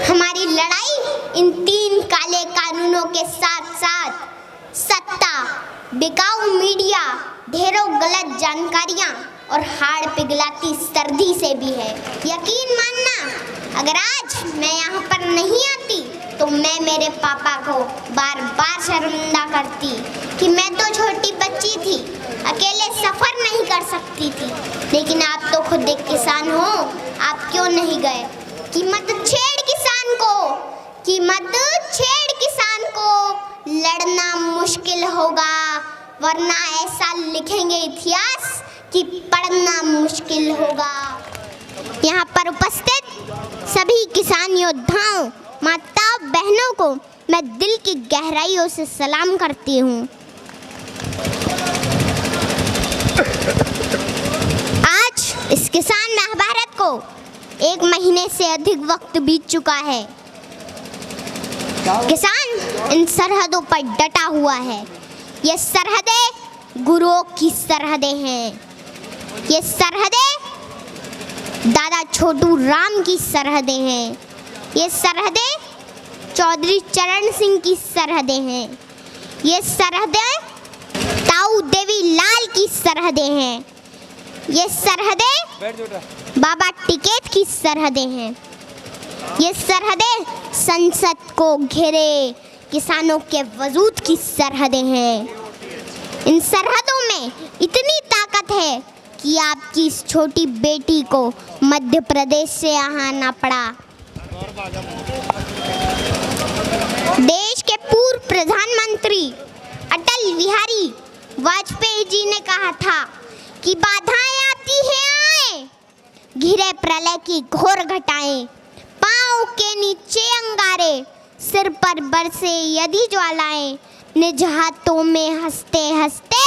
हमारी लड़ाई इन 3 काले कानूनों के साथ साथ सत्ता, बिकाऊ मीडिया, ढेरों गलत जानकारियां और हाड़ पिघलाती सर्दी से भी है। यकीन मानना, अगर आज मैं यहाँ पर नहीं आती तो मैं मेरे पापा को बार बार शर्मिंदा करती कि मैं तो छोटी बच्ची थी, अकेले सफ़र नहीं कर सकती थी। लेकिन आप तो खुद एक किसान हो, आप क्यों नहीं गए? कीमत छेड़ किसान को, कीमत छेड़ किसान को, लड़ना मुश्किल होगा, वरना ऐसा लिखेंगे इतिहास कि पढ़ना मुश्किल होगा। यहाँ पर उपस्थित सभी किसान योद्धाओं, माता बहनों को मैं दिल की गहराइयों से सलाम करती हूँ। आज इस किसान महाभारत को 1 महीने से अधिक वक्त बीत चुका है। किसान इन सरहदों पर डटा हुआ है। ये सरहदें गुरुओं की सरहदें हैं। ये सरहदें दादा छोटू राम की सरहदें हैं। ये सरहदें चौधरी चरण सिंह की सरहदें हैं। ये सरहदें ताऊ देवी लाल की सरहदें हैं। ये सरहदें बाबा टिकैत की सरहदें हैं। ये सरहदें संसद को घेरे किसानों के वजूद की सरहदें हैं। इन सरहदों में इतनी ताकत है कि आपकी इस छोटी बेटी को मध्य प्रदेश से यहाँ आना पड़ा। देश के पूर्व प्रधानमंत्री अटल बिहारी वाजपेयी जी ने कहा था कि बाधाएं आती हैं आए, घिरे प्रलय की घोर घटाएं, पाँव के नीचे अंगारे, सिर पर बरसे यदि ज्वालाएं, निज हाथों में हंसते हंसते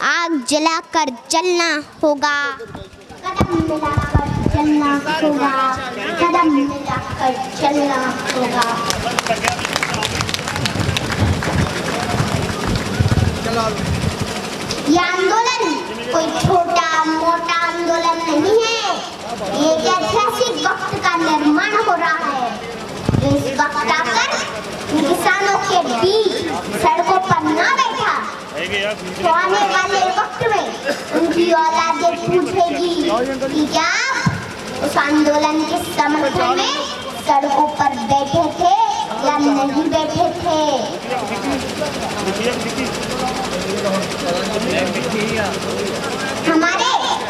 आग जलाकर चलना होगा। कदम मिलाकर चलना होगा, कदम मिलाकर चलना होगा। ये आंदोलन कोई छोटा मोटा आंदोलन नहीं है। ये एक ऐतिहासिक वक्त का निर्माण हो रहा है जो इस वक्त आकर किसानों के बीच सड़कों पर ना बैठा तो आने वाले वक्त में उनकी औलादें पूछेगी कि क्या उस आंदोलन के समर्थन में सड़कों पर बैठे थे या नहीं बैठे थे। हमारे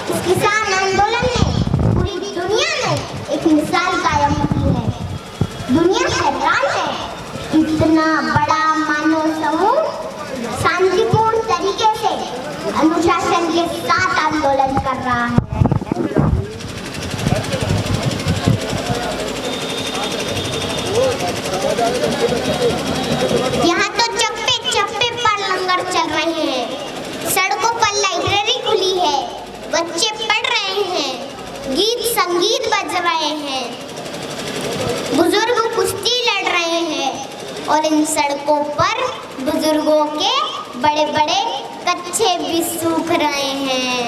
इस किसान आंदोलन ने पूरी दुनिया में एक मिसाल कायम की है। दुनिया हैरान है, इतना बड़ा मानव समूह शांतिपूर्ण तरीके से अनुशासन के साथ आंदोलन कर रहा है। यहाँ तो चप्पे चप्पे पर लंगर चल रहे हैं, सड़कों पर लाइब्रेरी खुली है, बच्चे पढ़ रहे हैं, गीत संगीत बज रहे हैं, बुजुर्ग कुश्ती लड़ रहे हैं और इन सड़कों पर बुजुर्गों के बड़े बड़े कच्छे भी सूख रहे हैं।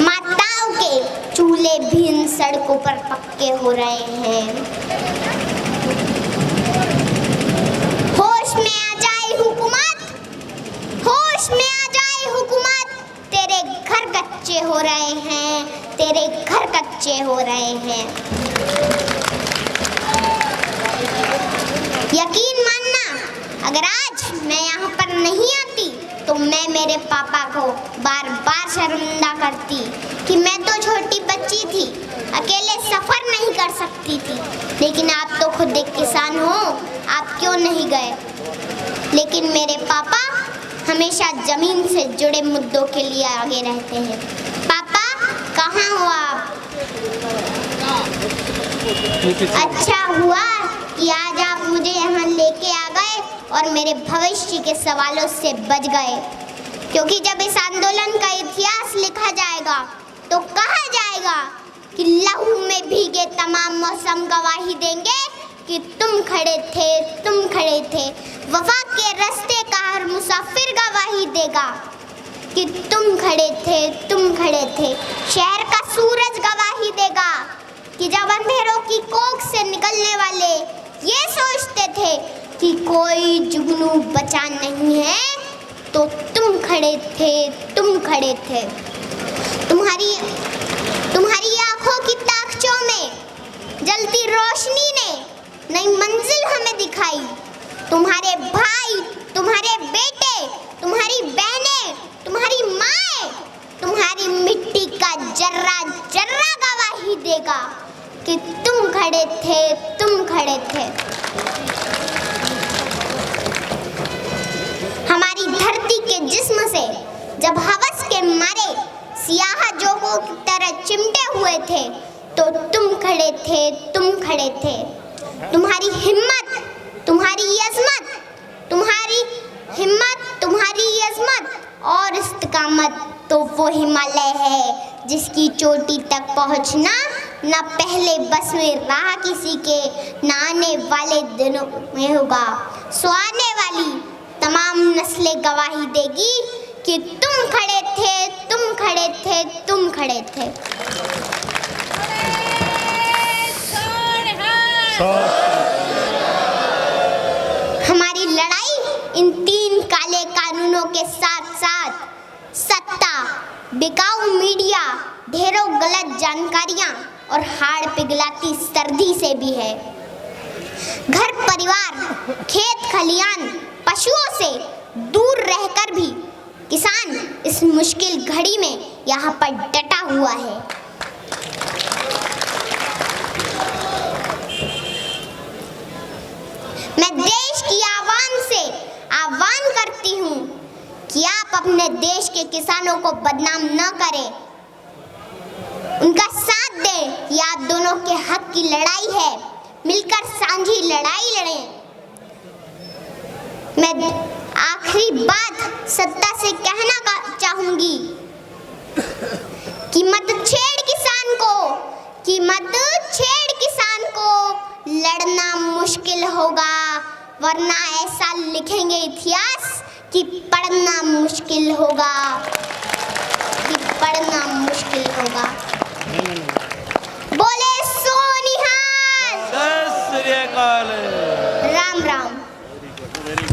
माताओं के चूल्हे भी इन सड़कों पर पक्के हो रहे हैं। होश में आ जाए हुकूमत, होश में आ जाए हुकूमत, तेरे घर कच्चे हो रहे हैं, तेरे घर कच्चे हो रहे हैं। यकीन मानना, अगर आज मैं यहाँ पर नहीं आती तो मैं मेरे पापा को बार बार शर्मिंदा करती कि मैं तो छोटी बच्ची थी, अकेले सफ़र नहीं कर सकती थी। लेकिन आप तो खुद एक किसान हो, आप क्यों नहीं गए? लेकिन मेरे पापा हमेशा ज़मीन से जुड़े मुद्दों के लिए आगे रहते हैं। पापा कहाँ हो आप? अच्छा हुआ कि आज आप मुझे यहाँ लेके आ गए और मेरे भविष्य के सवालों से बच गए, क्योंकि जब इस आंदोलन का इतिहास लिखा जाएगा तो कहा जाएगा कि लहू में भीगे तमाम मौसम गवाही देंगे कि तुम खड़े थे, वफा के रास्ते का हर मुसाफिर गवाही देगा। कि तुम खड़े थे। शहर का सूरज गवाही देगा कि जब अंधेरों की कोख से निकलने वाले ये सोचते थे कि कोई जुगनू बचा नहीं है, तो तुम खड़े थे। तुम्हारी आंखों की ताकचों में जलती रोशनी ने नई मंजिल हमें दिखाई। तुम्हारे भाई, तुम्हारे बेटे, तुम्हारी बहनें, तुम्हारी माएं, तुम्हारी मिट्टी का जर्रा जर्रा गवाही देगा कि तुम खड़े थे। हमारी धरती के जिस्म से जब हवस के मारे सियाह जोगों की तरह चिमटे हुए थे, तो तुम खड़े थे। तुम्हारी हिम्मत, तुम्हारी अज़मत और इस्तिकामत तो वो हिमालय है जिसकी चोटी तक पहुंचना न पहले बस में रहा किसी के, न आने वाले दिनों में होगा। सो आने वाली तमाम नस्लें गवाही देगी कि तुम खड़े थे। हमारी लड़ाई इन 3 काले कानूनों के साथ साथ सत्ता, बिकाऊ मीडिया, ढेरों गलत जानकारियां और हाड़ पिघलाती सर्दी से भी है। घर परिवार, खेत खलियान, पशुओं से दूर रहकर भी किसान इस मुश्किल घड़ी में यहाँ पर डटा हुआ है। मैं देश की आवाम से आह्वान करती हूँ कि आप अपने देश के किसानों को बदनाम न करें, उनका साथ दें। ये आप दोनों के हक की लड़ाई है, मिलकर साझी लड़ाई लड़ें। मैं आखिरी बात सत्ता से कहना चाहूंगी कि मत छेड़ किसान को, लड़ना मुश्किल होगा, वरना ऐसा लिखेंगे इतिहास कि पढ़ना मुश्किल होगा।